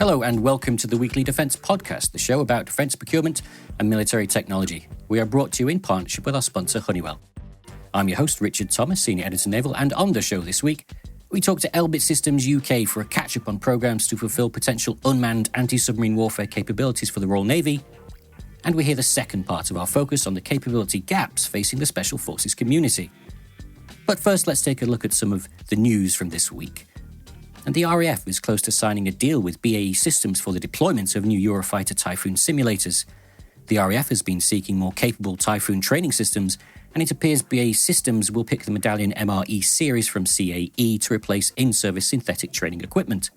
Hello and welcome to the Weekly Defence Podcast, the show about defence procurement and military technology. We are brought to you in partnership with our sponsor Honeywell. I'm your host Richard Thomas, Senior Editor Naval, and on the show this week, we talk to Elbit Systems UK for a catch-up on programmes to fulfil potential unmanned anti-submarine warfare capabilities for the Royal Navy, and we hear the second part of our focus on the capability gaps facing the Special Forces community. But first, let's take a look at some of the news from this week. And the RAF is close to signing a deal with BAE Systems for the deployment of new Eurofighter Typhoon simulators. The RAF has been seeking more capable Typhoon training systems, and it appears BAE Systems will pick the Medallion MRE series from CAE to replace in-service synthetic training equipment.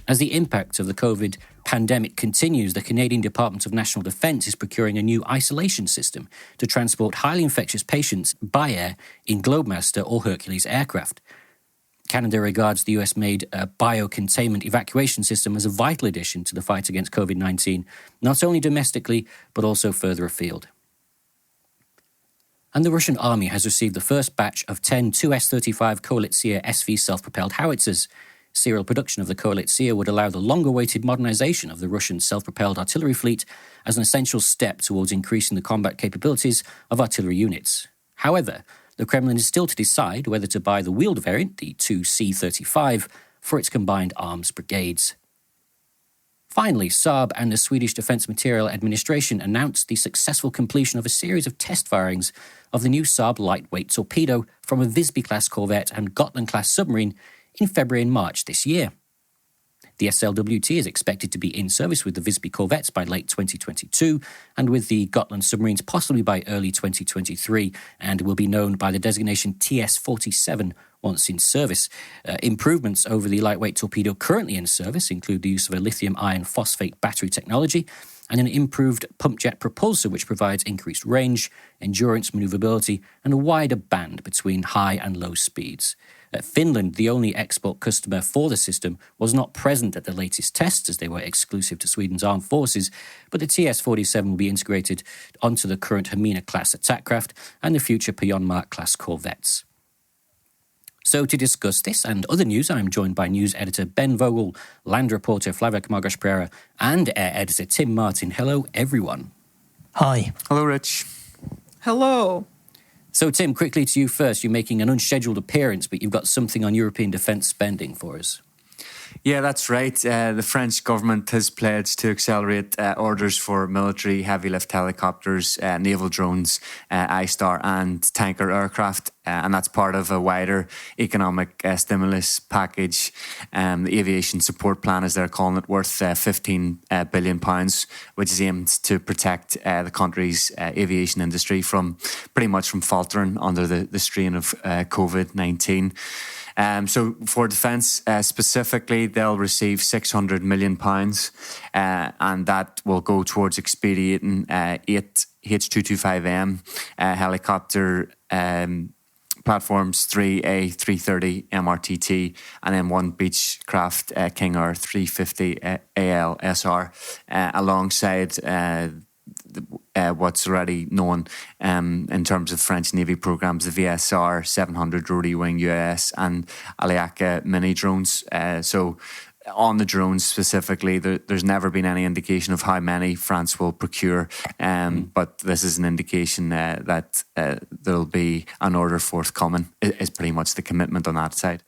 As the impact of the COVID pandemic continues, the Canadian Department of National Defence is procuring a new isolation system to transport highly infectious patients by air in Globemaster or Hercules aircraft. Canada regards the US-made biocontainment evacuation system as a vital addition to the fight against COVID-19, not only domestically, but also further afield. And the Russian army has received the first batch of 10 Tu-S-35 Koalitsiya-SV self-propelled howitzers. Serial production of the Koalitsiya would allow the long-awaited modernisation of the Russian self-propelled artillery fleet as an essential step towards increasing the combat capabilities of artillery units. However, the Kremlin is still to decide whether to buy the wheeled variant, the Tu-C35, for its combined arms brigades. Finally, Saab and the Swedish Defence Materiel Administration announced the successful completion of a series of test firings of the new Saab lightweight Torpedo from a Visby-class corvette and Gotland-class submarine in February and March this year. The SLWT is expected to be in service with the Visby corvettes by late 2022 and with the Gotland submarines possibly by early 2023, and will be known by the designation TS-47 once in service. Improvements over the lightweight Torpedo currently in service include the use of a lithium iron phosphate battery technology and an improved pump jet propulsor which provides increased range, endurance, manoeuvrability and a wider band between high and low speeds. Finland, the only export customer for the system, was not present at the latest tests as they were exclusive to Sweden's armed forces, but the TS-47 will be integrated onto the current Hamina-class attack craft and the future Pionmark-class corvettes. So to discuss this and other news, I'm joined by news editor Ben Vogel, land reporter Flavia Camargas-Pereira and air editor Tim Martin. Hello, everyone. Hi. Hello, Rich. Hello. So, Tim, quickly to you first. You're making an unscheduled appearance, but you've got something on European defence spending for us. Yeah, that's right. The French government has pledged to accelerate orders for military heavy-lift helicopters, naval drones, I-Star and tanker aircraft. And that's part of a wider economic stimulus package. The aviation support plan, as they're calling it, worth £15 billion, which is aimed to protect the country's aviation industry from pretty much from faltering under the strain of COVID-19. So for defence specifically, they'll receive £600 million, and that will go towards expediting 8 H225M helicopter platforms, 3 A330 MRTT, and then 1 Beechcraft King Air 350 ALSR, alongside what's already known in terms of French Navy programs, the VSR 700 rotary wing UAS and Aliaka mini drones. So on the drones specifically, there's never been any indication of how many France will procure, but this is an indication that there'll be an order forthcoming, is pretty much the commitment on that side.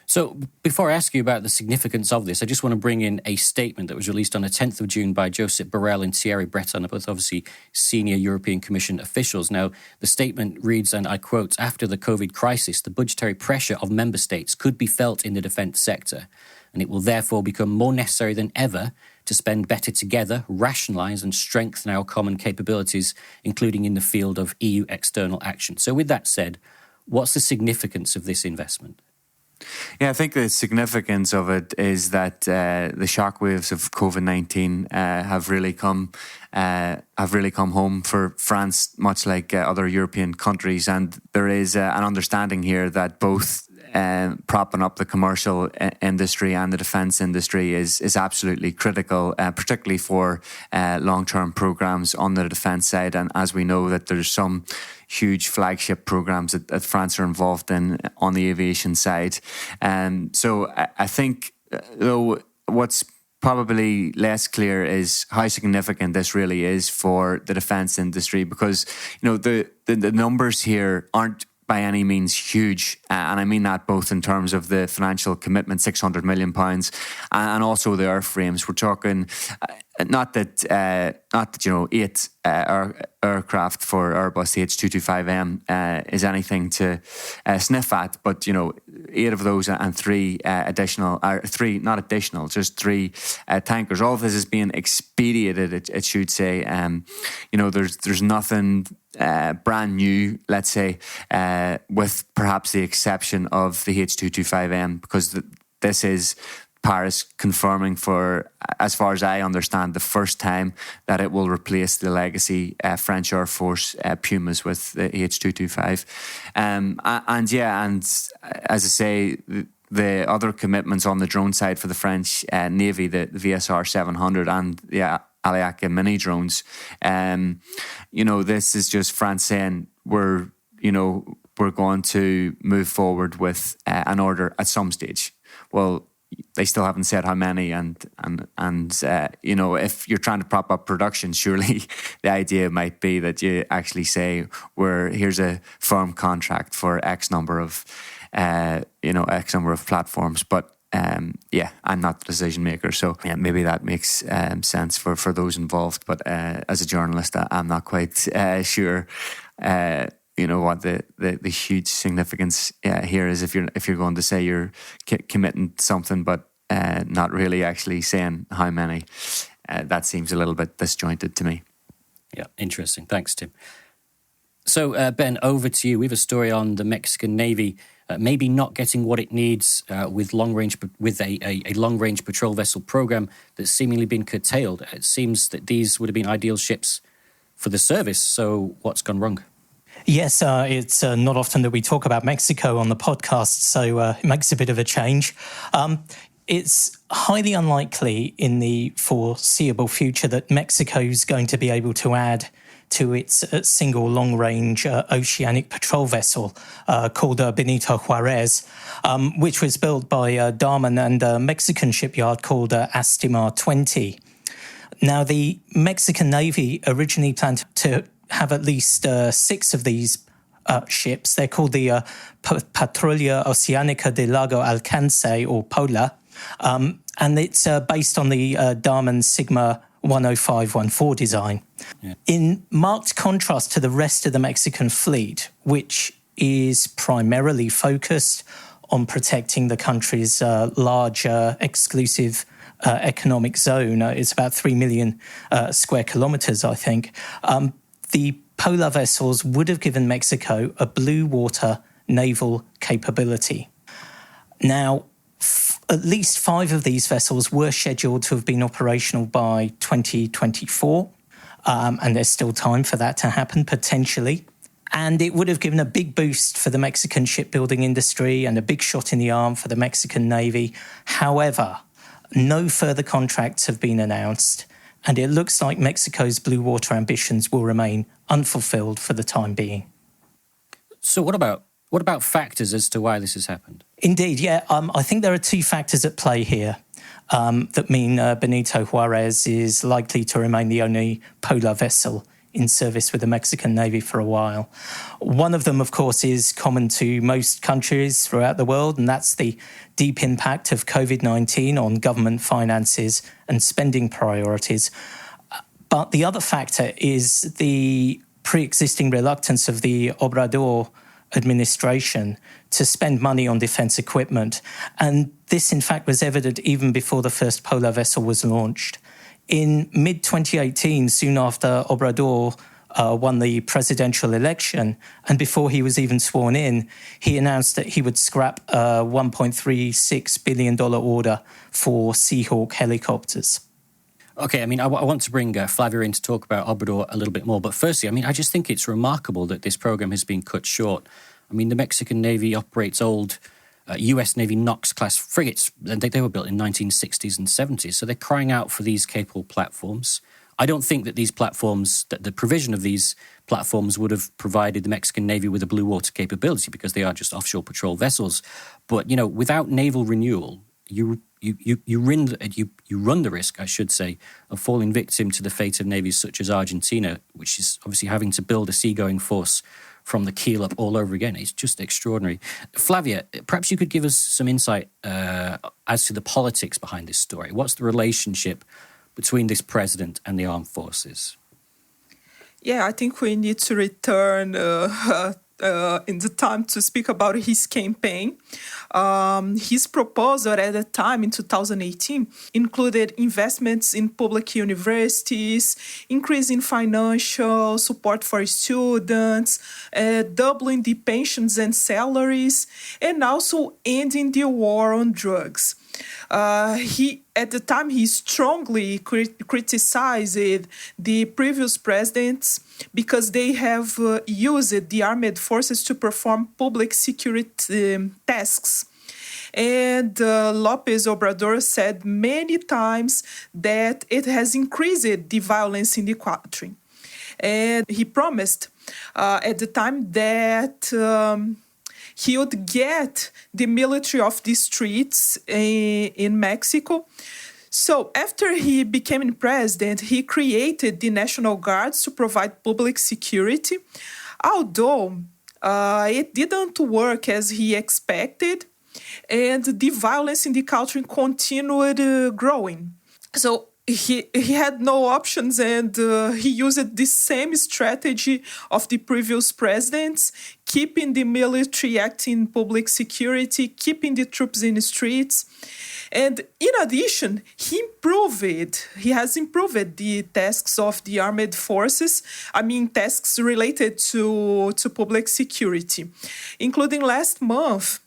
So before I ask you about the significance of this, I just want to bring in a statement that was released on the 10th of June by Josep Borrell and Thierry Breton, both obviously senior European Commission officials. Now, the statement reads, and I quote, "After the COVID crisis, the budgetary pressure of member states could be felt in the defence sector, and it will therefore become more necessary than ever to spend better together, rationalise and strengthen our common capabilities, including in the field of EU external action." So with that said, what's the significance of this investment? Yeah, I think the significance of it is that the shockwaves of COVID-19 have really come home for France, much like other European countries, and there is an understanding here that both propping up the commercial industry and the defence industry is absolutely critical, particularly for long-term programmes on the defence side. And as we know, that there's some huge flagship programs that France are involved in on the aviation side. So I think, though, what's probably less clear is how significant this really is for the defence industry, because the numbers here aren't by any means huge, and I mean that both in terms of the financial commitment, £600 million, and also the airframes. We're talking not that 8 aircraft for Airbus, the H225M, is anything to sniff at, but 8 of those and 3 additional, just 3 tankers. All of this is being expedited, it should say. There's nothing brand new, let's say, with perhaps the exception of the H225M, because this is Paris confirming for, as far as I understand, the first time that it will replace the legacy French Air Force Pumas with the H225. And as I say, the other commitments on the drone side for the French Navy, the VSR 700 and the Aliaka mini drones, this is just France saying we're going to move forward with an order at some stage. Well, they still haven't said how many, and if you're trying to prop up production, surely the idea might be that you actually say, here's a firm contract for X number of platforms. But I'm not the decision maker, so maybe that makes sense for those involved. But as a journalist, I'm not quite sure. What the huge significance here is, if you're going to say you're committing something, but not really actually saying how many. That seems a little bit disjointed to me. Yeah, interesting. Thanks, Tim. So, Ben, over to you. We have a story on the Mexican Navy maybe not getting what it needs with a long-range patrol vessel program that's seemingly been curtailed. It seems that these would have been ideal ships for the service. So, what's gone wrong? Yes, it's not often that we talk about Mexico on the podcast, so it makes a bit of a change. It's highly unlikely in the foreseeable future that Mexico is going to be able to add to its single long-range oceanic patrol vessel called Benito Juarez, which was built by Damen and a Mexican shipyard called Astimar 20. Now, the Mexican Navy originally planned to have at least 6 of these ships. They're called the Patrulla Oceánica de Largo Alcance, or POLA, and it's based on the Damen Sigma 10514 design. Yeah. In marked contrast to the rest of the Mexican fleet, which is primarily focused on protecting the country's large exclusive economic zone. It's about 3 million square kilometres, I think. The polar vessels would have given Mexico a blue water naval capability. Now, at least 5 of these vessels were scheduled to have been operational by 2024, and there's still time for that to happen, potentially. And it would have given a big boost for the Mexican shipbuilding industry and a big shot in the arm for the Mexican Navy. However, no further contracts have been announced, and it looks like Mexico's blue water ambitions will remain unfulfilled for the time being. So what about factors as to why this has happened? Indeed, yeah. I think there are 2 factors at play here that mean Benito Juarez is likely to remain the only polar vessel in service with the Mexican Navy for a while. One of them, of course, is common to most countries throughout the world, and that's the deep impact of COVID-19 on government finances and spending priorities. But the other factor is the pre-existing reluctance of the Obrador administration to spend money on defence equipment. And this, in fact, was evident even before the first polar vessel was launched. In mid-2018, soon after Obrador won the presidential election, and before he was even sworn in, he announced that he would scrap a $1.36 billion order for Seahawk helicopters. Okay, I want to bring Flavia in to talk about Obrador a little bit more. But firstly, I just think it's remarkable that this program has been cut short. The Mexican Navy operates old US Navy Knox-class frigates. They were built in 1960s and 70s, so they're crying out for these capable platforms. I don't think that that the provision of these platforms would have provided the Mexican Navy with a blue water capability, because they are just offshore patrol vessels. But, without naval renewal, you you run the risk, I should say, of falling victim to the fate of navies such as Argentina, which is obviously having to build a seagoing force from the keel up all over again. It's just extraordinary. Flavia, perhaps you could give us some insight as to the politics behind this story. What's the relationship between this president and the armed forces? Yeah, I think we need to return in the time to speak about his campaign. His proposal at the time in 2018 included investments in public universities, increasing financial support for students, doubling the pensions and salaries, and also ending the war on drugs. At the time, he strongly criticized the previous presidents because they have used the armed forces to perform public security tasks. And López Obrador said many times that it has increased the violence in the country. And he promised at the time that he would get the military off the streets in Mexico. So after he became president, he created the National Guards to provide public security, although it didn't work as he expected, and the violence in the country continued growing. So he had no options, and he used the same strategy of the previous presidents, keeping the military acting public security, keeping the troops in the streets. And in addition, he has improved the tasks of the armed forces, tasks related to public security, including last month.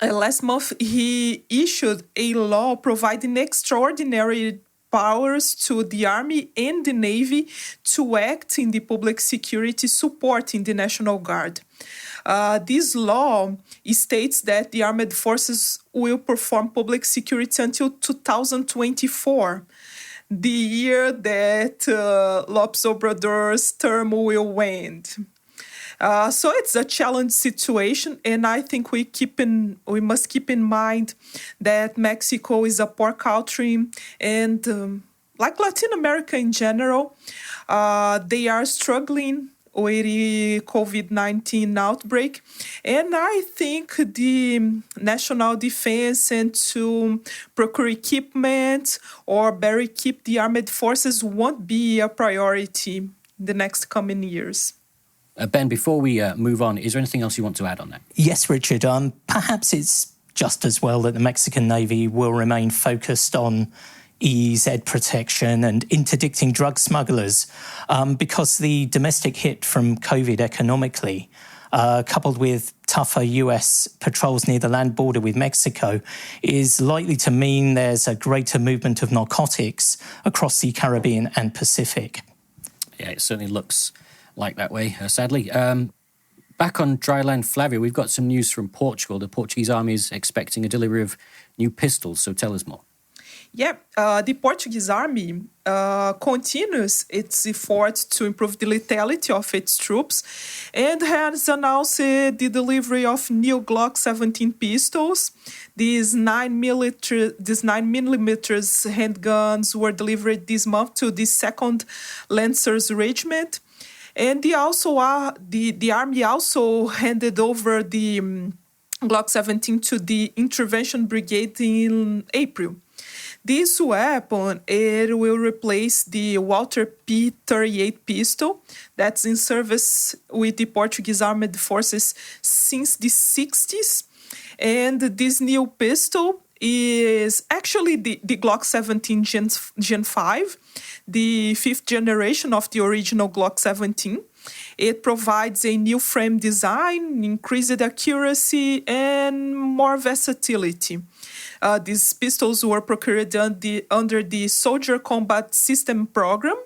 Last month, he issued a law providing extraordinary powers to the Army and the Navy to act in the public security supporting the National Guard. This law states that the armed forces will perform public security until 2024, the year that López Obrador's term will end. So it's a challenge situation, and I think we must keep in mind that Mexico is a poor country, and like Latin America in general, they are struggling with the COVID-19 outbreak, and I think the national defense and to procure equipment or better keep the armed forces won't be a priority in the next coming years. Ben, before we move on, is there anything else you want to add on that? Yes, Richard. Perhaps it's just as well that the Mexican Navy will remain focused on EEZ protection and interdicting drug smugglers, because the domestic hit from COVID economically, coupled with tougher US patrols near the land border with Mexico, is likely to mean there's a greater movement of narcotics across the Caribbean and Pacific. Yeah, it certainly looks like that way, sadly. Back on dry land, Flavia, we've got some news from Portugal. The Portuguese army is expecting a delivery of new pistols, so tell us more. Yeah, the Portuguese army continues its efforts to improve the lethality of its troops and has announced the delivery of new Glock 17 pistols. These 9mm handguns were delivered this month to the 2nd Lancers Regiment. And the army also handed over the Glock 17 to the Intervention Brigade in April. This weapon, it will replace the Walter P38 pistol that's in service with the Portuguese Armed Forces since the 60s. And this new pistol is actually the Glock 17 Gen 5, the 5th generation of the original Glock 17. It provides a new frame design, increased accuracy, and more versatility. These pistols were procured under the Soldier Combat System program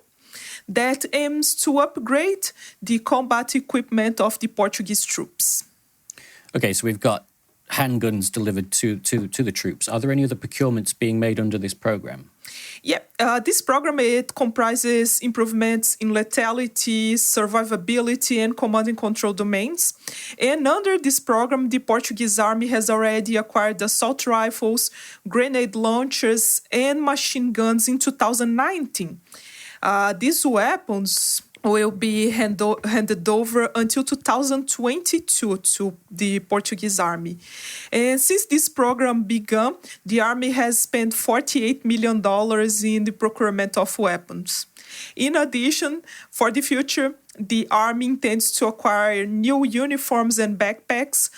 that aims to upgrade the combat equipment of the Portuguese troops. Okay, so we've got handguns delivered to the troops. Are there any other procurements being made under this program? Yeah, this program, it comprises improvements in lethality, survivability, and command and control domains. And under this program, the Portuguese Army has already acquired assault rifles, grenade launchers, and machine guns in 2019. These weapons will be handed over until 2022 to the Portuguese Army. And since this program began, the Army has spent $48 million in the procurement of weapons. In addition, for the future, the Army intends to acquire new uniforms and backpacks,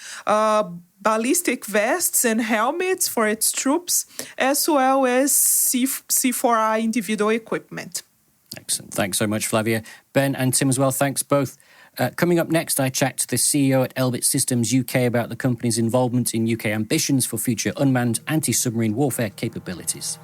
ballistic vests and helmets for its troops, as well as C4I individual equipment. Excellent. Thanks so much, Flavia. Ben and Tim as well, thanks both. Coming up next, I chat to the CEO at Elbit Systems UK about the company's involvement in UK ambitions for future unmanned anti-submarine warfare capabilities.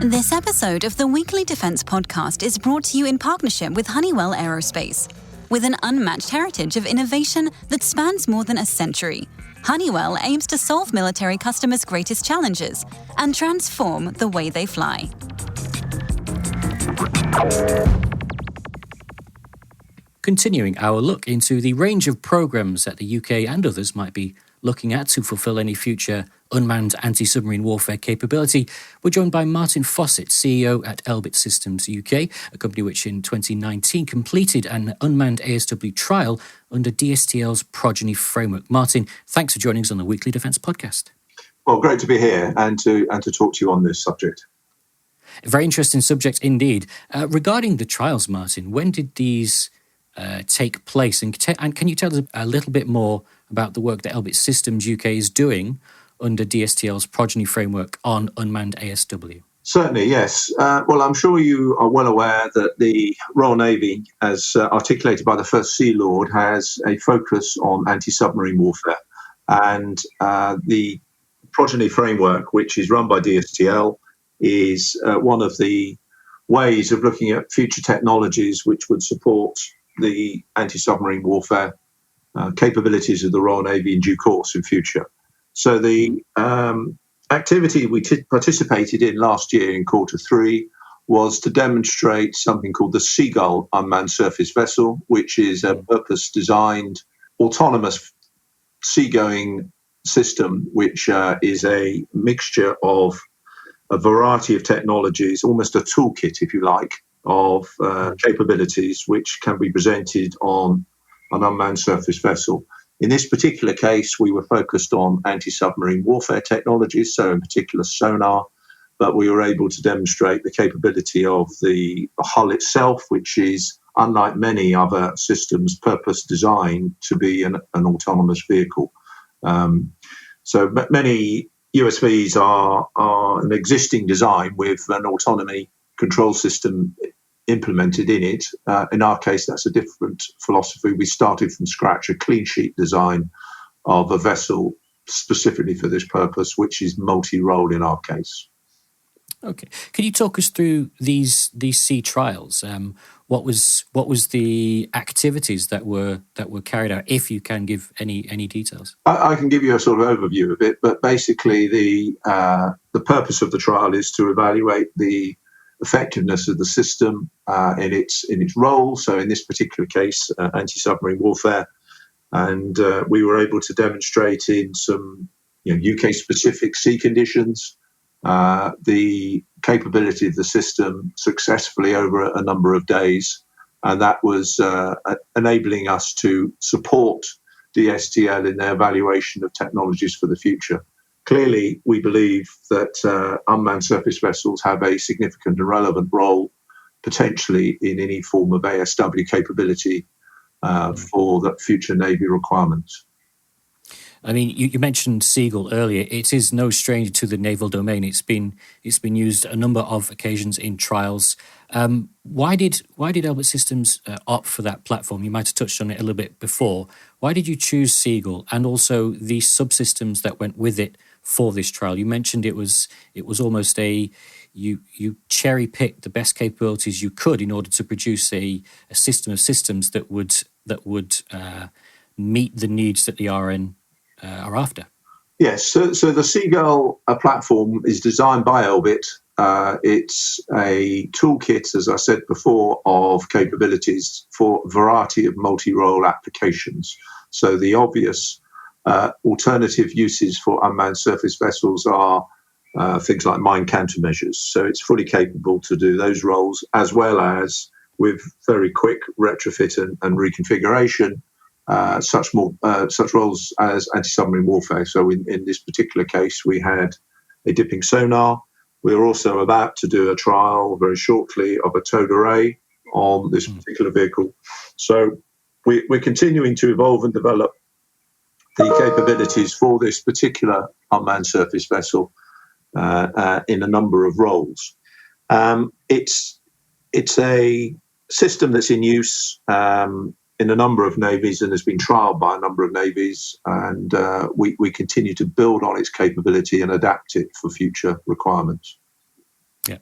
This episode of the Weekly Defence Podcast is brought to you in partnership with Honeywell Aerospace. With an unmatched heritage of innovation that spans more than a century, Honeywell aims to solve military customers' greatest challenges and transform the way they fly. Continuing our look into the range of programmes that the UK and others might be looking at to fulfil any future unmanned anti-submarine warfare capability, we're joined by Martin Fawcett, CEO at Elbit Systems UK, a company which in 2019 completed an unmanned ASW trial under DSTL's Progeny framework. Martin, thanks for joining us on the Weekly Defence Podcast. Well, great to be here and to talk to you on this subject. A very interesting subject indeed. Regarding the trials, Martin, when did these take place? And can you tell us a little bit more about the work that Elbit Systems UK is doing under DSTL's Progeny framework on unmanned ASW? Certainly, yes. Well, I'm sure you are well aware that the Royal Navy, as articulated by the First Sea Lord, has a focus on anti-submarine warfare. And the Progeny framework, which is run by DSTL, is one of the ways of looking at future technologies which would support the anti-submarine warfare capabilities of the Royal Navy in due course in future. So the activity we participated in last year in Q3 was to demonstrate something called the Seagull unmanned surface vessel, which is a purpose-designed autonomous seagoing system, which is a mixture of a variety of technologies, almost a toolkit, if you like, of capabilities which can be presented on an unmanned surface vessel. In this particular case, we were focused on anti-submarine warfare technologies, so in particular sonar, but we were able to demonstrate the capability of the hull itself, which is, unlike many other systems, purpose-designed to be an autonomous vehicle. So many USVs are an existing design with an autonomy control system implemented in it. In our case, that's a different philosophy. We started from scratch, a clean sheet design of a vessel specifically for this purpose, which is multi-role in our case. Okay. Can you talk us through these sea trials? What was the activities that were carried out, if you can give any details? I can give you a sort of overview of it, but basically the purpose of the trial is to evaluate the effectiveness of the system in its role. So in this particular case, anti-submarine warfare, and we were able to demonstrate in some UK-specific sea conditions the capability of the system successfully over a number of days, and that was enabling us to support DSTL in their evaluation of technologies for the future. Clearly, we believe that unmanned surface vessels have a significant and relevant role, potentially in any form of ASW capability for the future Navy requirements. I mean, you mentioned Seagull earlier. It is no stranger to the naval domain. It's been used a number of occasions in trials. Why did Elbit Systems opt for that platform? You might have touched on it a little bit before. Why did you choose Seagull and also the subsystems that went with it for this trial? You mentioned it was almost a you cherry pick the best capabilities you could in order to produce a system of systems that would meet the needs that the RN are after. Yes, so the Seagull platform is designed by Elbit. It's a toolkit, as I said before, of capabilities for a variety of multi-role applications. So the obvious alternative uses for unmanned surface vessels are things like mine countermeasures. So it's fully capable to do those roles, as well as with very quick retrofit and reconfiguration, such roles as anti-submarine warfare. So in this particular case, we had a dipping sonar. We're also about to do a trial very shortly of a towed array on this particular vehicle. So we're continuing to evolve and develop the capabilities for this particular unmanned surface vessel in a number of roles. It's a system that's in use in a number of navies and has been trialled by a number of navies, and we continue to build on its capability and adapt it for future requirements. Yeah.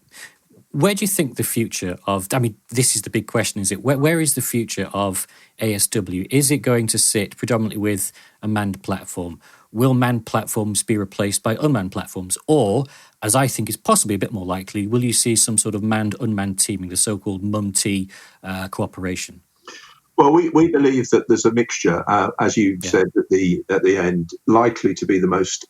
Where do you think the future of, this is the big question, is it? Where is the future of ASW? Is it going to sit predominantly with a manned platform? Will manned platforms be replaced by unmanned platforms? Or, as I think is possibly a bit more likely, will you see some sort of manned-unmanned teaming, the so-called MUM-T cooperation? Well, we believe that there's a mixture, as you said at the end, likely to be the most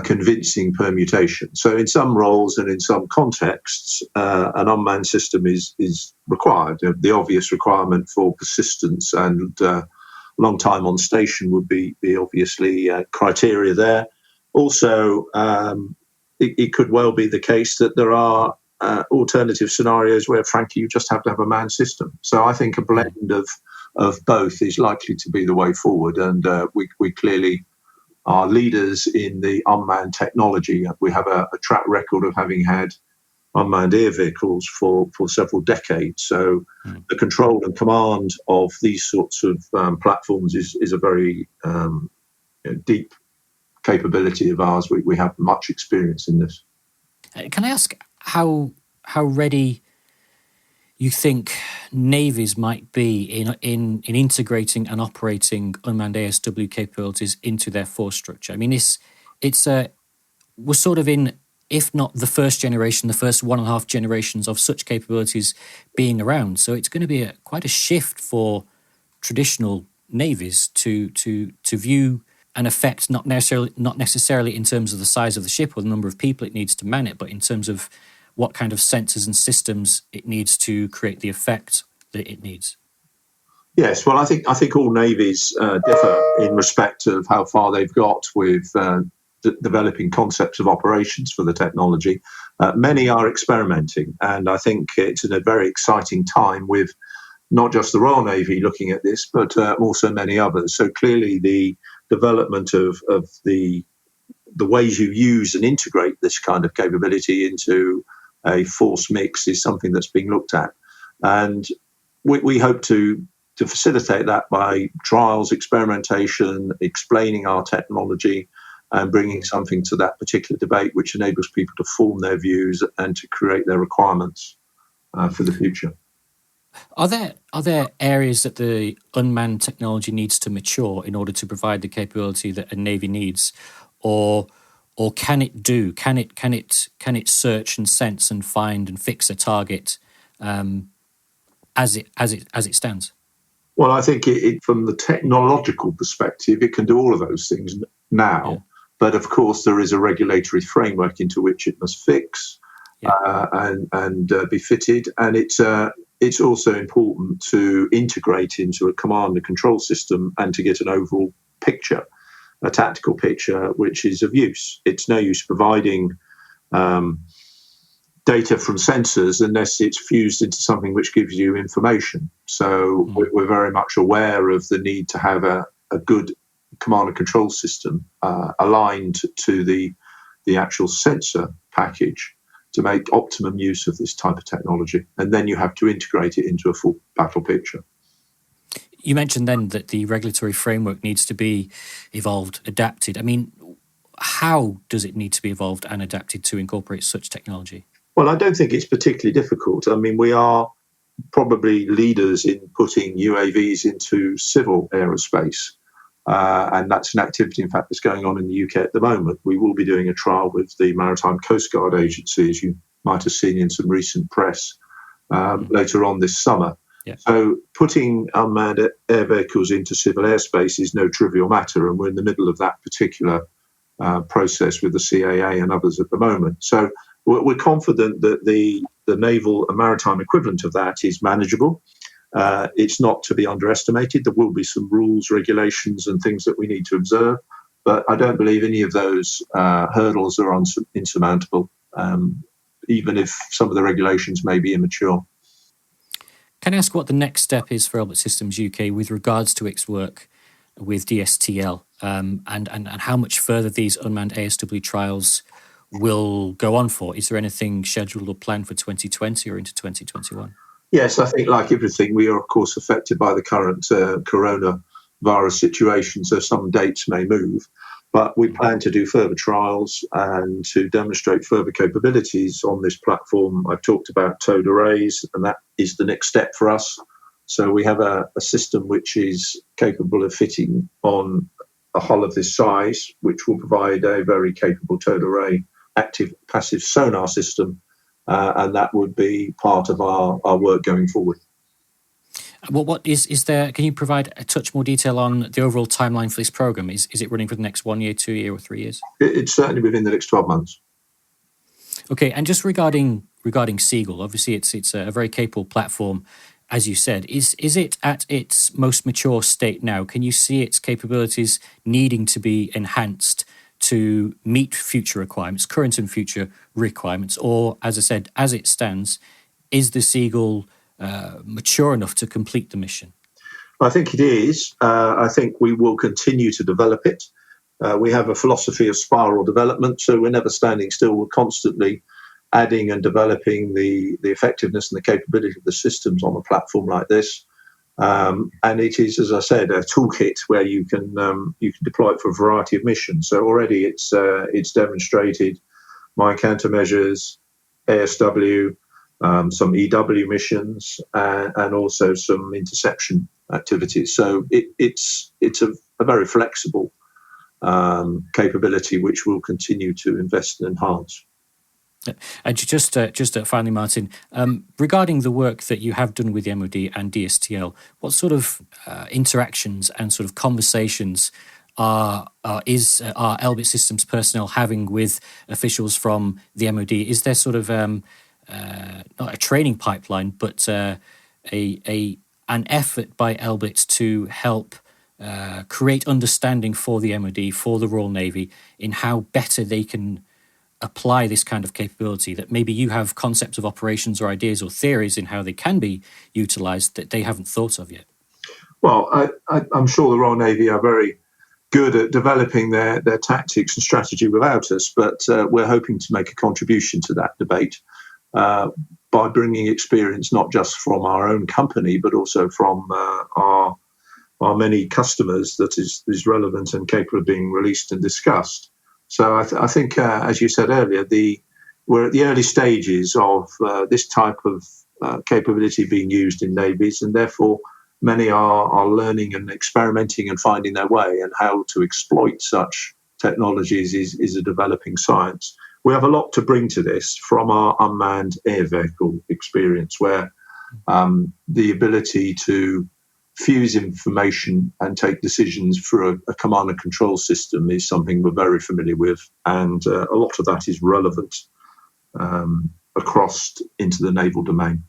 convincing permutation. So in some roles and in some contexts, an unmanned system is required. The obvious requirement for persistence and long time on station would be obviously criteria there. Also, it could well be the case that there are alternative scenarios where, frankly, you just have to have a manned system. So I think a blend of both is likely to be the way forward. And we clearly are leaders in the unmanned technology. We have a track record of having had unmanned air vehicles for several decades. So the control and command of these sorts of platforms is a very deep capability of ours. We have much experience in this. Can I ask how ready you think navies might be in integrating and operating unmanned ASW capabilities into their force structure? I mean, we're sort of in, if not the first generation, the first 1.5 generations of such capabilities being around. So it's going to be quite a shift for traditional navies to view an effect not necessarily in terms of the size of the ship or the number of people it needs to man it, but in terms of what kind of sensors and systems it needs to create the effect that it needs. Yes, well, I think all navies differ in respect of how far they've got with developing concepts of operations for the technology. Many are experimenting, and I think it's in a very exciting time with not just the Royal Navy looking at this, but also many others. So clearly the development of the ways you use and integrate this kind of capability into a force mix is something that's being looked at. And we hope to facilitate that by trials, experimentation, explaining our technology, and bringing something to that particular debate which enables people to form their views and to create their requirements for the future. Are there areas that the unmanned technology needs to mature in order to provide the capability that a navy needs, or can it search and sense and find and fix a target as it stands? Well, I think from the technological perspective, it can do all of those things now. Yeah. But of course, there is a regulatory framework into which it must fix and be fitted, and it's also important to integrate into a command and control system and to get an overall picture, a tactical picture, which is of use. It's no use providing data from sensors unless it's fused into something which gives you information. So we're very much aware of the need to have a good command and control system aligned to the actual sensor package to make optimum use of this type of technology. And then you have to integrate it into a full battle picture. You mentioned then that the regulatory framework needs to be evolved, adapted. I mean, how does it need to be evolved and adapted to incorporate such technology? Well, I don't think it's particularly difficult. I mean, we are probably leaders in putting UAVs into civil aerospace. And that's an activity, in fact, that's going on in the UK at the moment. We will be doing a trial with the Maritime Coast Guard Agency, as you might have seen in some recent press, later on this summer. Yeah. So putting unmanned air vehicles into civil airspace is no trivial matter, and we're in the middle of that particular process with the CAA and others at the moment. So we're confident that the naval and maritime equivalent of that is manageable. It's not to be underestimated. There will be some rules, regulations, and things that we need to observe, but I don't believe any of those hurdles are insurmountable, even if some of the regulations may be immature. Can I ask what the next step is for Elbit Systems UK with regards to its work with DSTL, and how much further these unmanned ASW trials will go on for? Is there anything scheduled or planned for 2020 or into 2021? Yes, I think like everything, we are, of course, affected by the current coronavirus situation, so some dates may move. But we plan to do further trials and to demonstrate further capabilities on this platform. I've talked about towed arrays, and that is the next step for us. So we have a system which is capable of fitting on a hull of this size, which will provide a very capable towed array active passive sonar system. And that would be part of our work going forward. What is there? Can you provide a touch more detail on the overall timeline for this program? Is it running for the next 1 year, 2 year, or 3 years? It's certainly within the next 12 months. Okay, and just regarding Seagull, obviously it's a very capable platform, as you said. Is it at its most mature state now? Can you see its capabilities needing to be enhanced to meet future requirements, current and future requirements? Or, as I said, as it stands, is the Seagull mature enough to complete the mission? I think it is. I think we will continue to develop it. We have a philosophy of spiral development, so we're never standing still. We're constantly adding and developing the effectiveness and the capability of the systems on a platform like this. And it is, as I said, a toolkit where you can deploy it for a variety of missions. So already it's demonstrated mine countermeasures, ASW, some EW missions, and also some interception activities. So it's a very flexible capability which we'll continue to invest and enhance. And just finally, Martin, regarding the work that you have done with the MOD and DSTL, what sort of interactions and sort of conversations are Elbit Systems personnel having with officials from the MOD? Is there sort of not a training pipeline, but an effort by Elbit to help create understanding for the MOD, for the Royal Navy, in how better they can apply this kind of capability, that maybe you have concepts of operations or ideas or theories in how they can be utilised that they haven't thought of yet? Well, I'm sure the Royal Navy are very good at developing their tactics and strategy without us, but we're hoping to make a contribution to that debate by bringing experience not just from our own company, but also from our many customers that is relevant and capable of being released and discussed. So I think, as you said earlier, we're at the early stages of this type of capability being used in navies, and therefore many are learning and experimenting and finding their way, and how to exploit such technologies is a developing science. We have a lot to bring to this from our unmanned air vehicle experience, where the ability to fuse information and take decisions through a command and control system is something we're very familiar with, and a lot of that is relevant across into the naval domain.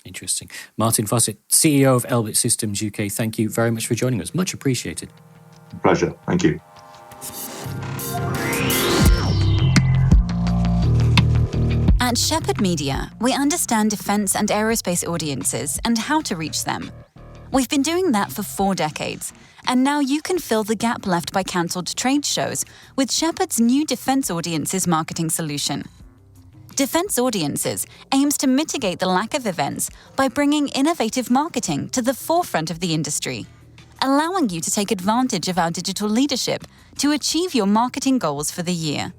Interesting. Martin Fawcett, CEO of Elbit Systems UK, thank you very much for joining us. Much appreciated. Pleasure. Thank you. At Shephard Media, we understand defence and aerospace audiences and how to reach them. We've been doing that for 4 decades, and now you can fill the gap left by cancelled trade shows with Shephard's new Defence Audiences marketing solution. Defence Audiences aims to mitigate the lack of events by bringing innovative marketing to the forefront of the industry, allowing you to take advantage of our digital leadership to achieve your marketing goals for the year.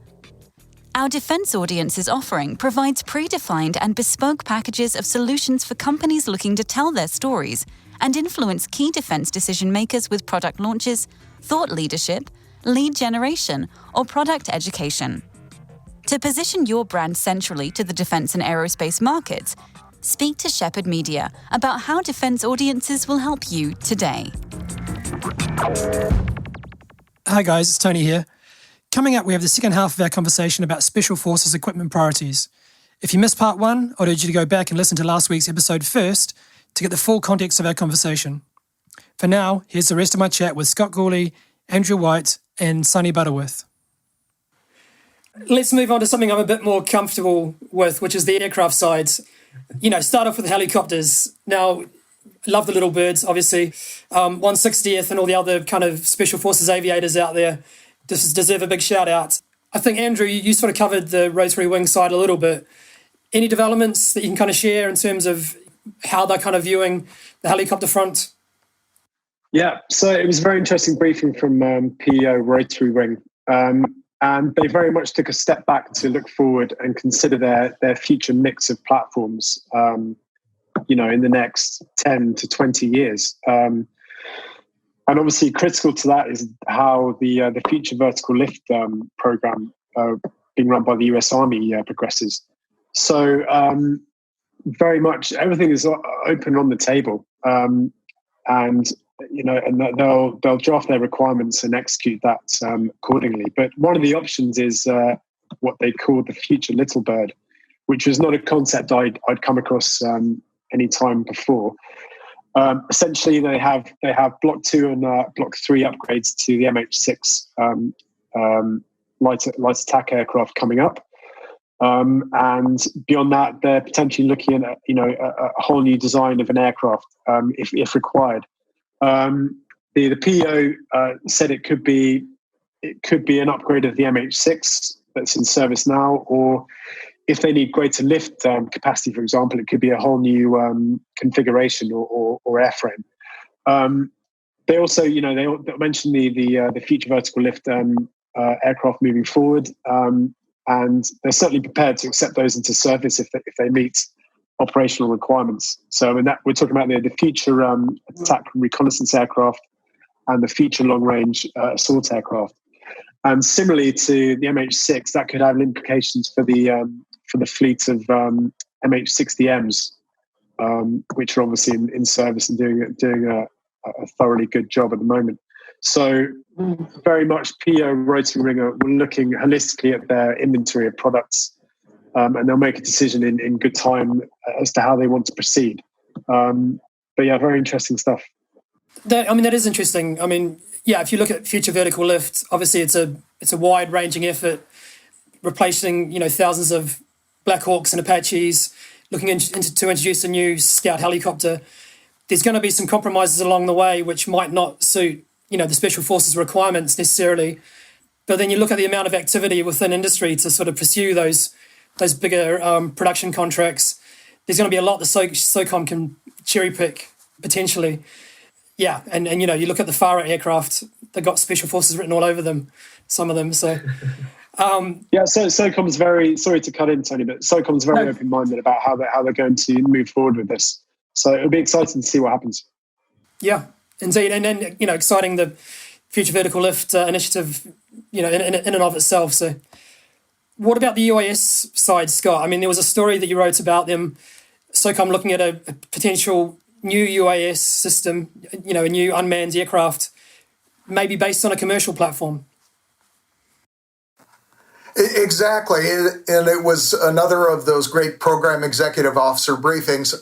Our Defence Audiences offering provides predefined and bespoke packages of solutions for companies looking to tell their stories and influence key defence decision makers with product launches, thought leadership, lead generation, or product education. To position your brand centrally to the defence and aerospace markets, speak to Shephard Media about how Defence Audiences will help you today. Hi guys, it's Tony here. Coming up, we have the second half of our conversation about Special Forces equipment priorities. If you missed part one, I'd urge you to go back and listen to last week's episode first to get the full context of our conversation. For now, here's the rest of my chat with Scott Gawley, Andrew White, and Sonny Butterworth. Let's move on to something I'm a bit more comfortable with, which is the aircraft side. Start off with the helicopters. Now, love the little birds, obviously. 160th and all the other kind of Special Forces aviators out there deserve a big shout out. I think, Andrew, you sort of covered the rotary wing side a little bit. Any developments that you can kind of share in terms of how they're kind of viewing the helicopter front? Yeah, so it was a very interesting briefing from PEO Rotary Wing. And they very much took a step back to look forward and consider their future mix of platforms, in the next 10 to 20 years. And obviously critical to that is how the Future Vertical Lift program being run by the US Army progresses. So very much everything is open on the table. And they'll draft their requirements and execute that accordingly. But one of the options is what they call the Future Little Bird, which was not a concept I'd come across any time before. Essentially, they have Block 2 and Block 3 upgrades to the MH6 light attack aircraft coming up. And beyond that, they're potentially looking at a whole new design of an aircraft if required. The PEO said it could be an upgrade of the MH6 that's in service now, or if they need greater lift capacity, for example, it could be a whole new configuration or airframe. They also, they mentioned the Future Vertical Lift aircraft moving forward, and they're certainly prepared to accept those into service if they meet operational requirements. So, we're talking about the Future Attack and Reconnaissance aircraft and the Future Long Range Assault aircraft. And similarly to the MH6, that could have implications for the fleet of MH60Ms, which are obviously in service and doing a thoroughly good job at the moment. So very much PO Rotary Wing are looking holistically at their inventory of products, and they'll make a decision in good time as to how they want to proceed. But yeah, very interesting stuff. That is interesting. If you look at Future Vertical Lift, obviously it's a wide-ranging effort, replacing thousands of Black Hawks and Apaches, looking to introduce a new Scout helicopter. There's going to be some compromises along the way which might not suit the Special Forces requirements necessarily. But then you look at the amount of activity within industry to sort of pursue those bigger production contracts. There's going to be a lot that SOCOM can cherry pick potentially. Yeah, and you look at the FARA aircraft, they've got Special Forces written all over them, some of them. So so SOCOM's very, sorry to cut in, Tony, but SOCOM's very open-minded about how they're going to move forward with this. So it'll be exciting to see what happens. Yeah, indeed, and then exciting the Future Vertical Lift initiative, in and of itself. So, what about the UAS side, Scott? There was a story that you wrote about them, SOCOM looking at a potential new UAS system, a new unmanned aircraft, maybe based on a commercial platform. Exactly, and it was another of those great program executive officer briefings.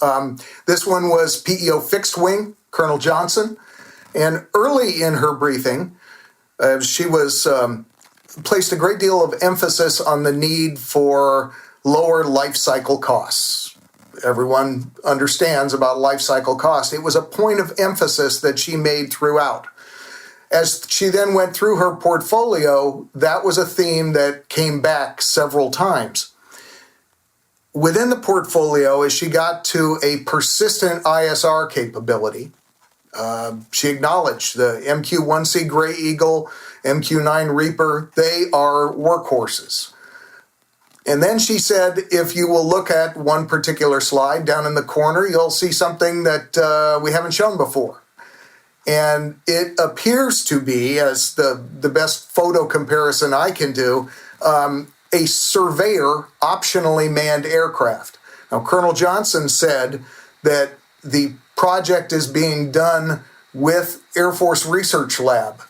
This one was PEO Fixed Wing, Colonel Johnson, and early in her briefing, she was placed a great deal of emphasis on the need for lower life cycle costs. Everyone understands about life cycle costs. It was a point of emphasis that she made throughout. As she then went through her portfolio, that was a theme that came back several times. Within the portfolio, as she got to a persistent ISR capability, she acknowledged the MQ-1C Gray Eagle, MQ-9 Reaper, they are workhorses. And then she said, if you will look at one particular slide down in the corner, you'll see something that we haven't shown before. And it appears to be, as the best photo comparison I can do, a surveyor optionally manned aircraft. Now, Colonel Johnson said that the project is being done with Air Force Research Lab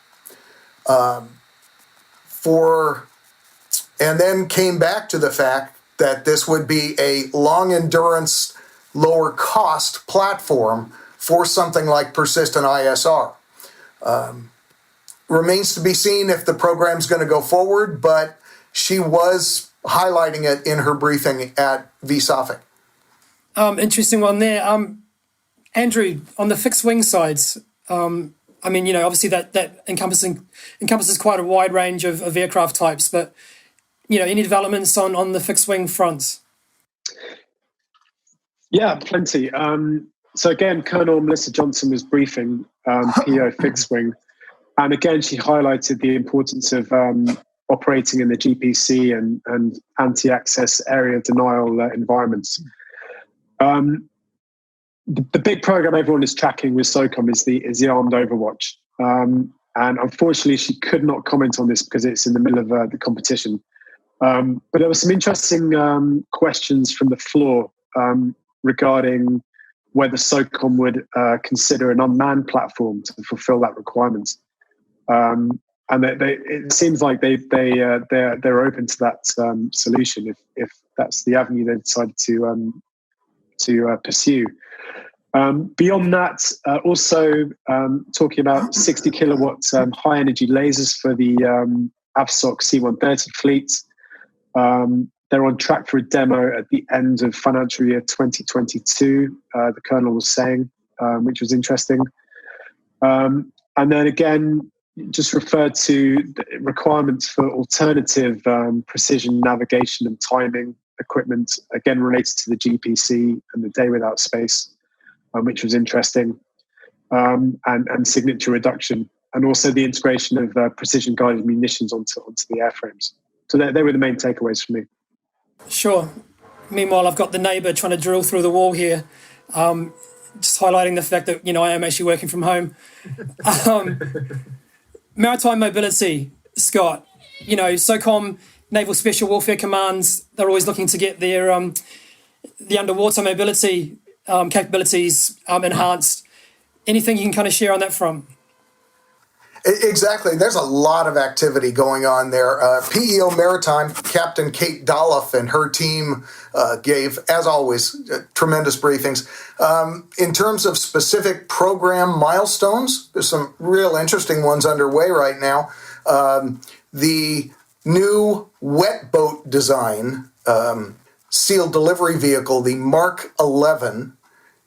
and then came back to the fact that this would be a long endurance, lower cost platform for something like persistent ISR. Remains to be seen if the program's going to go forward, but she was highlighting it in her briefing at VSOFIC. Interesting one there. Andrew, on the fixed wing sides, obviously that encompasses quite a wide range of aircraft types, but, any developments on the fixed wing fronts? Yeah, plenty. So again, Colonel Melissa Johnson was briefing PO fixed wing. And again, she highlighted the importance of operating in the GPC and anti-access area denial environments. The big program everyone is tracking with SOCOM is the Armed Overwatch. And unfortunately, she could not comment on this because it's in the middle of the competition. But there were some interesting questions from the floor regarding whether SOCOM would consider an unmanned platform to fulfill that requirement. And it seems like they're open to that solution if that's the avenue they decided to pursue. Beyond that, also talking about 60 kilowatt high energy lasers for the AFSOC C-130 fleet. They're on track for a demo at the end of financial year 2022, the Colonel was saying, which was interesting. And then again, just referred to the requirements for alternative precision navigation and timing equipment, again related to the GPC and the day without space, which was interesting, and signature reduction, and also the integration of precision guided munitions onto the airframes. So they were the main takeaways for me. Sure. Meanwhile, I've got the neighbour trying to drill through the wall here, just highlighting the fact that, I am actually working from home. Maritime mobility, Scott. SOCOM, Naval Special Warfare Commands, they're always looking to get their the underwater mobility capabilities enhanced. Anything you can kind of share on that front? Exactly. There's a lot of activity going on there. PEO Maritime, Captain Kate Dolliff and her team gave, as always, tremendous briefings. In terms of specific program milestones, there's some real interesting ones underway right now. The new wet boat design, sealed delivery vehicle, the Mark 11,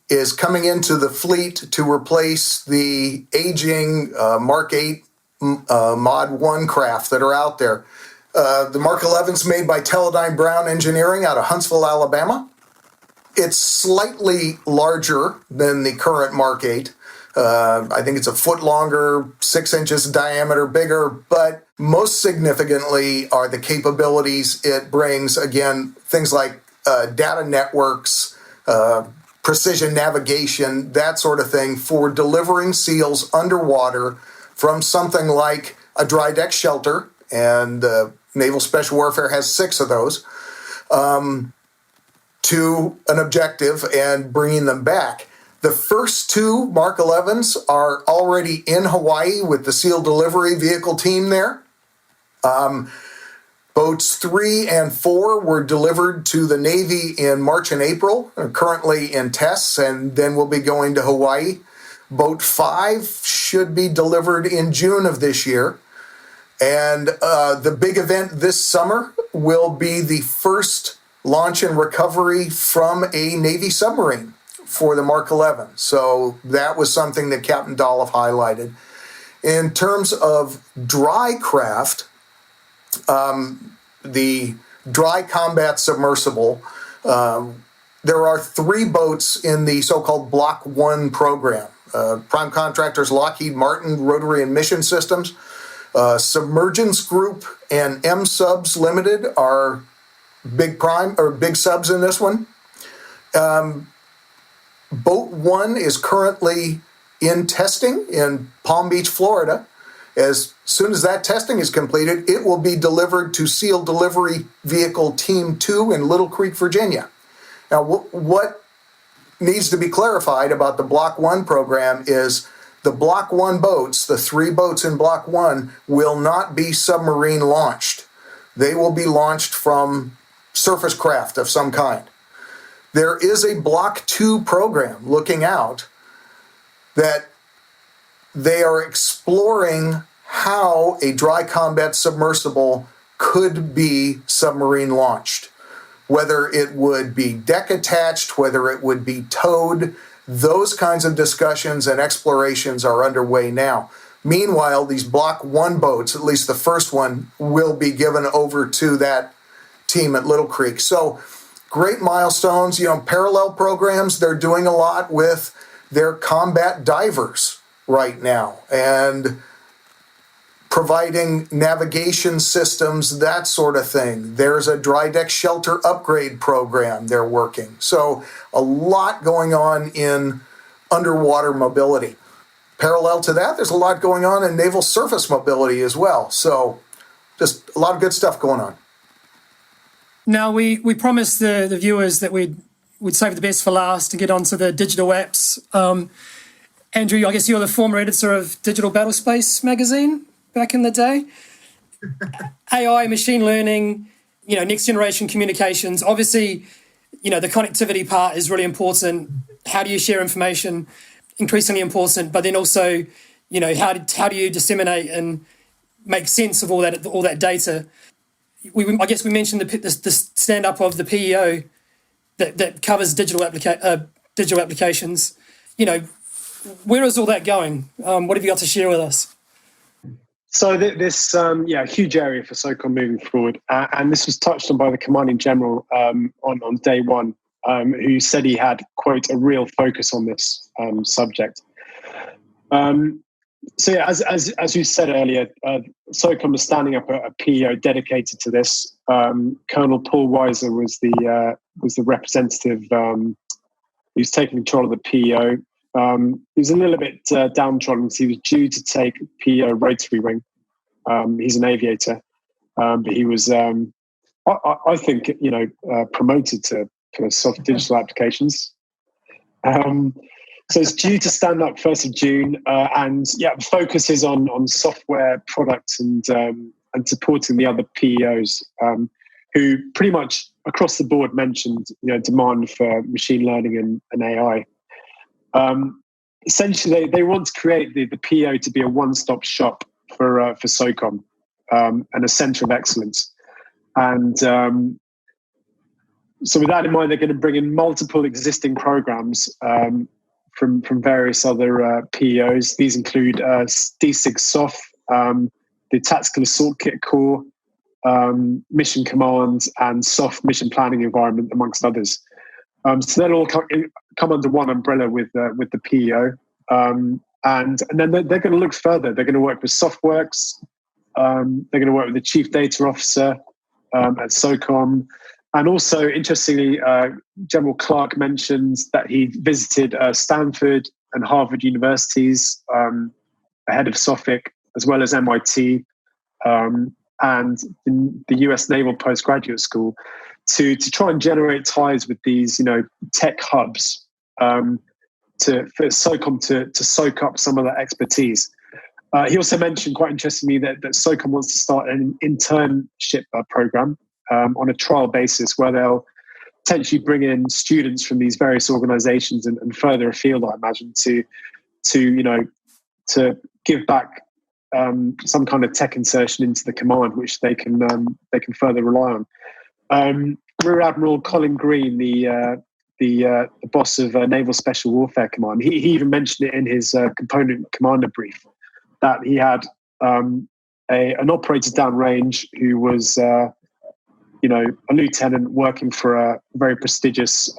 is coming into the fleet to replace the aging Mark 8 Mod 1 craft that are out there. The Mark 11's made by Teledyne Brown Engineering out of Huntsville, Alabama. It's slightly larger than the current Mark 8. I think it's a foot longer, 6 inches in diameter bigger, but most significantly are the capabilities it brings. Again, things like data networks, precision navigation, that sort of thing, for delivering SEALs underwater from something like a dry deck shelter, and Naval Special Warfare has 6 of those, to an objective and bringing them back. The first 2 Mark 11s are already in Hawaii with the SEAL delivery vehicle team there. Boats 3 and 4 were delivered to the Navy in March and April, are currently in tests, and then will be going to Hawaii. Boat 5 should be delivered in June of this year. And the big event this summer will be the first launch and recovery from a Navy submarine for the Mark 11. So that was something that Captain Dolliff highlighted. In terms of dry craft, the dry combat submersible, there are 3 boats in the so-called Block 1 program. Prime contractors Lockheed Martin, Rotary and Mission Systems, Submergence Group, and M-Subs Limited are big subs in this one. Boat 1 is currently in testing in Palm Beach, Florida. As soon as that testing is completed, it will be delivered to SEAL Delivery Vehicle Team 2 in Little Creek, Virginia. Now, what needs to be clarified about the Block 1 program is the Block 1 boats, the 3 boats in Block 1, will not be submarine launched. They will be launched from surface craft of some kind. There is a Block 2 program looking out that they are exploring how a dry combat submersible could be submarine launched. Whether it would be deck attached, whether it would be towed, those kinds of discussions and explorations are underway now. Meanwhile, these Block 1 boats, at least the first one, will be given over to that team at Little Creek. So great milestones, parallel programs. They're doing a lot with their combat divers right now and providing navigation systems, that sort of thing. There's a dry deck shelter upgrade program they're working. So a lot going on in underwater mobility. Parallel to that, there's a lot going on in naval surface mobility as well. So just a lot of good stuff going on. Now, we promised the viewers that we'd save the best for last and get onto the digital apps. Andrew, I guess you're the former editor of Digital Battlespace magazine back in the day. AI, machine learning, next generation communications. Obviously, the connectivity part is really important. How do you share information? Increasingly important. But then also, how do you disseminate and make sense of all that data? I guess we mentioned the stand up of the PEO that covers digital applications. Where is all that going? What have you got to share with us? So this, huge area for SOCOM moving forward, and this was touched on by the Commanding General on day one, who said he had, quote, a real focus on this subject. As you said earlier, SOCOM is standing up a PEO dedicated to this. Colonel Paul Weiser was the representative who's taking control of the PEO. He was a little bit downtrodden because he was due to take PEO rotary wing. He's an aviator, but he was, I think, promoted to soft digital applications. So it's due to stand up 1st of June, and the focus is on software products and supporting the other PEOs who pretty much across the board mentioned demand for machine learning and AI. Essentially, they want to create the PEO to be a one-stop shop for SOCOM and a centre of excellence. And so with that in mind, they're going to bring in multiple existing programs from various other PEOs. These include D6 SOF, the Tactical Assault Kit Core, Mission Command, and SOF Mission Planning Environment, amongst others. So they'll all come under one umbrella with the PEO. And then they're going to look further. They're going to work with SOFWorks. They're going to work with the Chief Data Officer at SOCOM. And also, interestingly, General Clark mentioned that he visited Stanford and Harvard universities ahead of SOFIC, as well as MIT and the US Naval Postgraduate School, to try and generate ties with these, tech hubs for SOCOM to soak up some of that expertise. He also mentioned, quite interestingly, that SOCOM wants to start an internship program on a trial basis where they'll potentially bring in students from these various organizations and further afield, I imagine, to give back some kind of tech insertion into the command, which they can further rely on. Rear Admiral Colin Green, the boss of Naval Special Warfare Command, he even mentioned it in his component commander brief that he had an operator downrange who was a lieutenant working for a very prestigious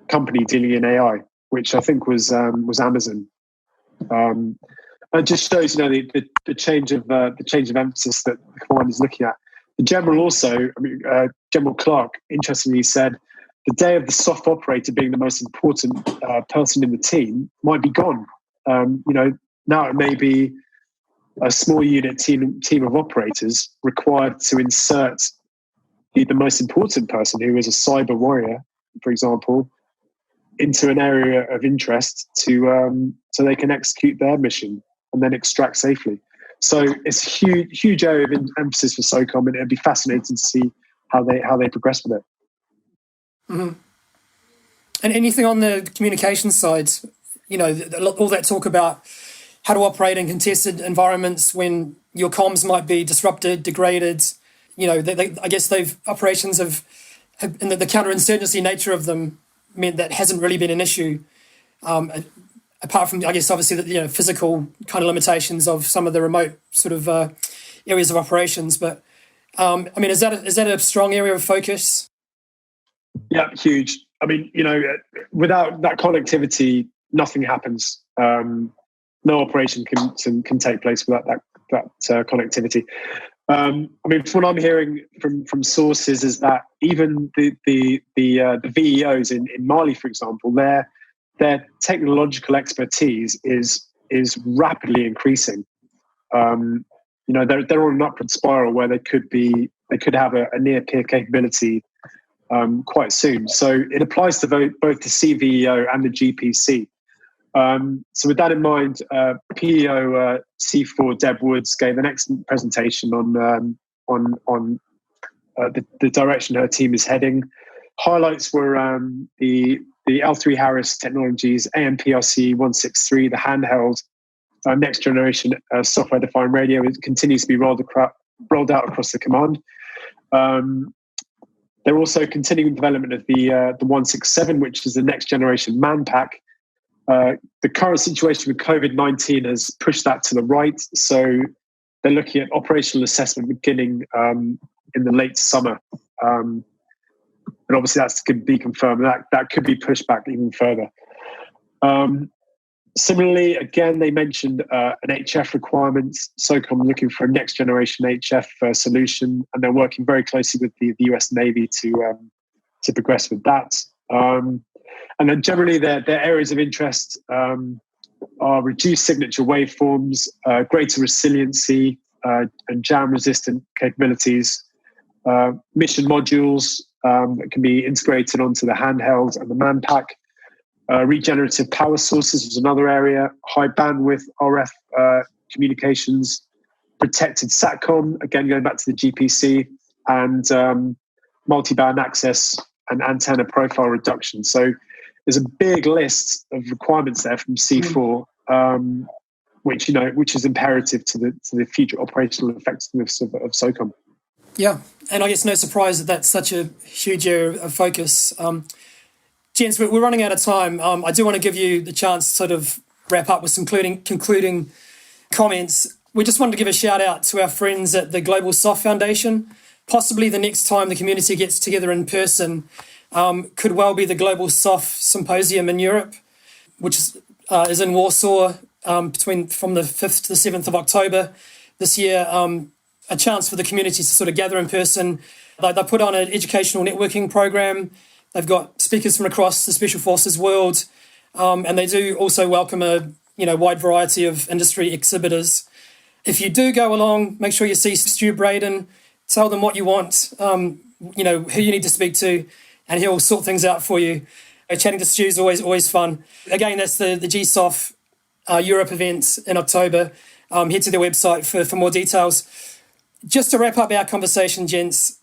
company dealing in AI, which I think was Amazon. It just shows, the change of emphasis that the command is looking at. The General also, General Clark, interestingly said, the day of the soft operator being the most important person in the team might be gone. Now it may be a small unit team of operators required to insert the most important person, who is a cyber warrior, for example, into an area of interest so they can execute their mission and then extract safely. So it's a huge area of emphasis for SOCOM, and it'd be fascinating to see how they progress with it. Mm-hmm. And anything on the communication side, all that talk about how to operate in contested environments when your comms might be disrupted, degraded. I guess operations have and the counterinsurgency nature of them meant that hasn't really been an issue. Apart from, I guess, obviously the physical kind of limitations of some of the remote sort of areas of operations. But is that a strong area of focus? Yeah, huge. Without that connectivity, nothing happens. No operation can take place without that connectivity. From what I'm hearing from sources is that even the VEOs in Mali, for example, their technological expertise is rapidly increasing. They're on an upward spiral where they could have a near peer capability quite soon. So it applies to both the CVEO and the GPC. So with that in mind, PEO C4 Deb Woods gave an excellent presentation on the direction her team is heading. Highlights were the L3 Harris Technologies AMPRC 163, the handheld next generation software-defined radio. It continues to be rolled out across the command. They're also continuing development of the 167, which is the next generation man pack. The current situation with COVID-19 has pushed that to the right, so they're looking at operational assessment beginning in the late summer. And obviously that's to be confirmed. That could be pushed back even further. Similarly, again, they mentioned an HF requirement. SOCOM looking for a next generation HF solution, and they're working very closely with the US Navy to progress with that. And then generally their areas of interest are reduced signature waveforms, greater resiliency, and jam-resistant capabilities, mission modules that can be integrated onto the handheld and the man pack, regenerative power sources is another area, high bandwidth RF communications, protected SATCOM, again going back to the GPC, and multi-band access and antenna profile reduction. So there's a big list of requirements there from C4, which is imperative to the future operational effectiveness of SOCOM. Yeah, and I guess no surprise that that's such a huge area of focus. Gents, we're running out of time. I do want to give you the chance to sort of wrap up with some concluding comments. We just wanted to give a shout out to our friends at the Global Soft Foundation. Possibly the next time the community gets together in person could well be the Global Soft Symposium in Europe, which is in Warsaw from the 5th to the 7th of October this year. A chance for the community to sort of gather in person. They put on an educational networking program. They've got speakers from across the Special Forces world, and they do also welcome a wide variety of industry exhibitors. If you do go along, make sure you see Stu Braden. Tell them what you want, who you need to speak to, and he'll sort things out for you. Chatting to Stu is always fun. Again, that's the GSOF Europe event in October. Head to their website for more details. Just to wrap up our conversation, gents,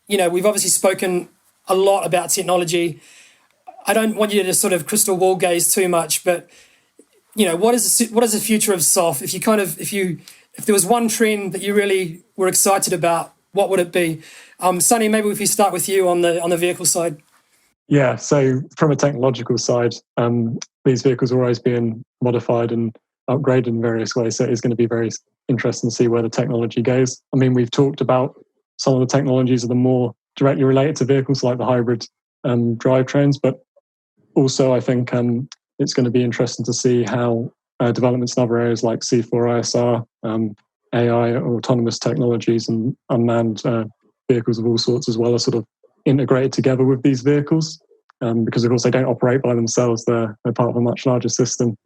we've obviously spoken a lot about technology. I don't want you to sort of crystal ball gaze too much, but what is the future of SOF? If there was one trend that you really were excited about, what would it be? Sonny, maybe if we start with you on the vehicle side. Yeah, so from a technological side, these vehicles are always being modified and upgraded in various ways, so it's going to be very interesting to see where the technology goes. I mean, we've talked about some of the technologies that are more directly related to vehicles, like the hybrid drivetrains, but also I think it's going to be interesting to see how developments in other areas like C4ISR, AI or autonomous technologies and unmanned vehicles of all sorts as well are sort of integrated together with these vehicles, because of course they don't operate by themselves. They're part of a much larger system.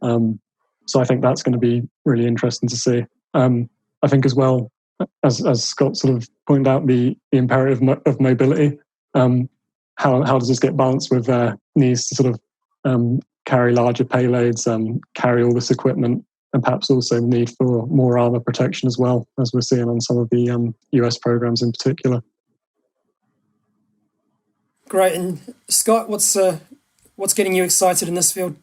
So I think that's going to be really interesting to see. I think as well, as Scott sort of pointed out, the imperative of mobility. How does this get balanced with needs to sort of carry larger payloads, carry all this equipment, and perhaps also the need for more armor protection as well, as we're seeing on some of the US programs in particular. Great. And Scott, what's getting you excited in this field?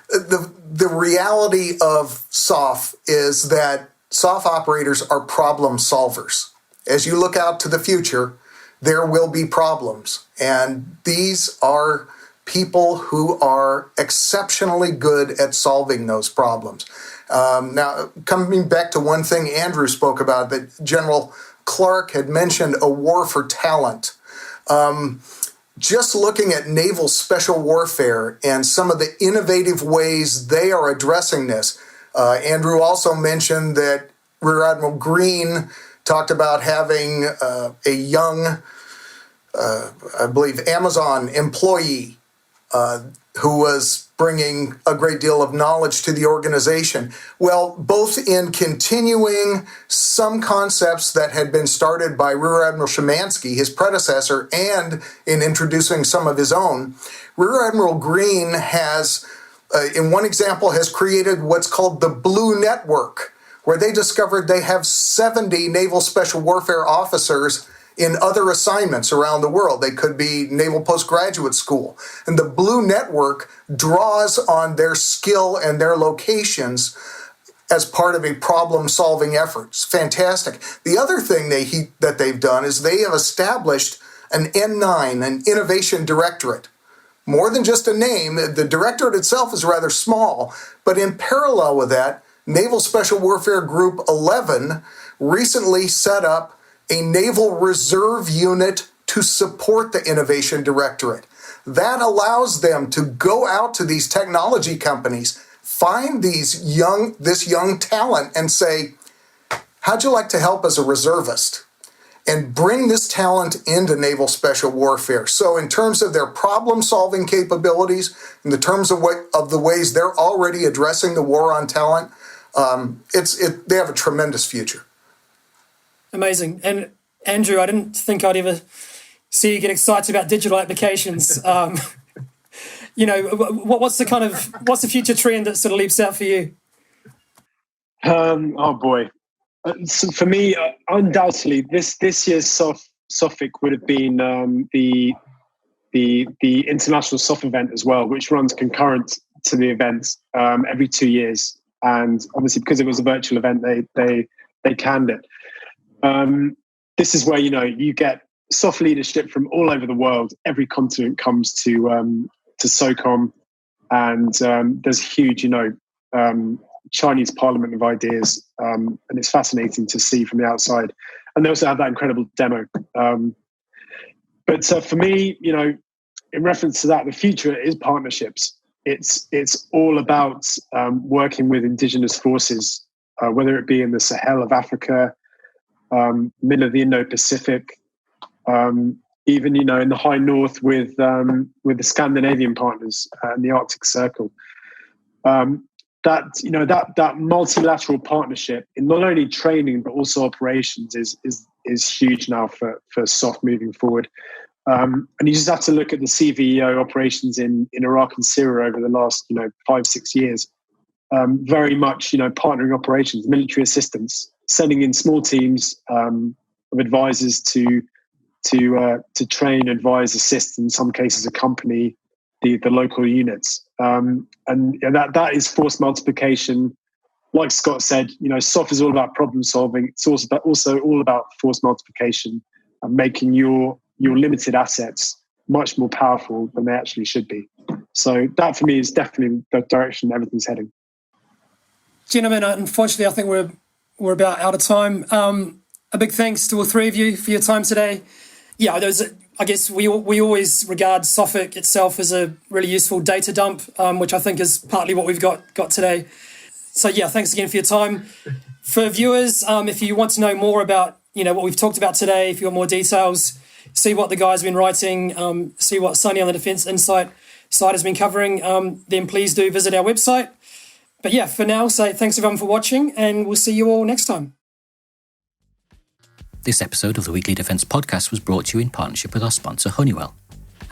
The reality of SOF is that SOF operators are problem solvers. As you look out to the future, there will be problems. And these are people who are exceptionally good at solving those problems. Now, coming back to one thing Andrew spoke about, that General Clark had mentioned a war for talent. Just looking at naval special warfare and some of the innovative ways they are addressing this. Andrew also mentioned that Rear Admiral Green talked about having a young, I believe, Amazon employee who was bringing a great deal of knowledge to the organization. Well, both in continuing some concepts that had been started by Rear Admiral Szymanski, his predecessor, and in introducing some of his own, Rear Admiral Green has, in one example, has created what's called the Blue Network, where they discovered they have 70 naval special warfare officers in other assignments around the world. They could be Naval Postgraduate School. And the Blue Network draws on their skill and their locations as part of a problem-solving effort. It's fantastic. The other thing that they've done is they have established an N9, an Innovation Directorate. More than just a name, the directorate itself is rather small, but in parallel with that, Naval Special Warfare Group 11 recently set up a Naval Reserve Unit to support the Innovation Directorate. That allows them to go out to these technology companies, find this young talent and say, how'd you like to help as a reservist? And bring this talent into naval special warfare. So in terms of their problem-solving capabilities, in the terms of the ways they're already addressing the war on talent, they have a tremendous future. Amazing. And Andrew, I didn't think I'd ever see you get excited about digital applications. What's the future trend that sort of leaps out for you? Oh boy. So for me, undoubtedly, this year's SOFIC would have been the international SOF event as well, which runs concurrent to the event every 2 years. And obviously, because it was a virtual event, they canned it. This is where you get SOF leadership from all over the world. Every continent comes to SOCOM, and there's huge, Chinese Parliament of ideas, and it's fascinating to see from the outside. And they also have that incredible demo. But for me, in reference to that, the future is partnerships. It's all about working with indigenous forces, whether it be in the Sahel of Africa, middle of the Indo-Pacific, even in the high north with the Scandinavian partners and the Arctic Circle. That multilateral partnership in not only training but also operations is huge now for SOF moving forward. And you just have to look at the CVEO operations in Iraq and Syria over the last 5-6 years. Very much partnering operations, military assistance, sending in small teams of advisors to train, advise, assist, in some cases accompany the local units. And that is force multiplication. Like Scott said, SOF is all about problem solving. It's also all about force multiplication and making your limited assets much more powerful than they actually should be. So that for me is definitely the direction everything's heading. Gentlemen, unfortunately, I think we're about out of time. A big thanks to all three of you for your time today. Yeah, I guess we always regard Suffolk itself as a really useful data dump, which I think is partly what we've got today. So yeah, thanks again for your time. For viewers, if you want to know more about what we've talked about today, if you want more details, see what the guys have been writing, see what Sonny on the Defence Insight site has been covering, then please do visit our website. But yeah, for now, say thanks everyone for watching, and we'll see you all next time. This episode of the Weekly Defence Podcast was brought to you in partnership with our sponsor, Honeywell.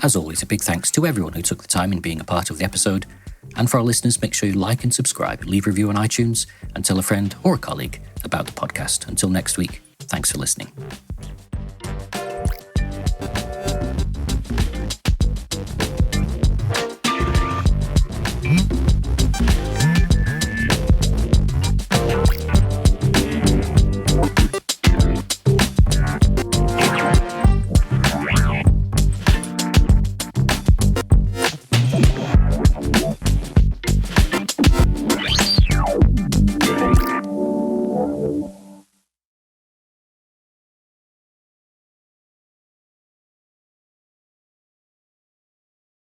As always, a big thanks to everyone who took the time in being a part of the episode. And for our listeners, make sure you like and subscribe, leave a review on iTunes, and tell a friend or a colleague about the podcast. Until next week, thanks for listening.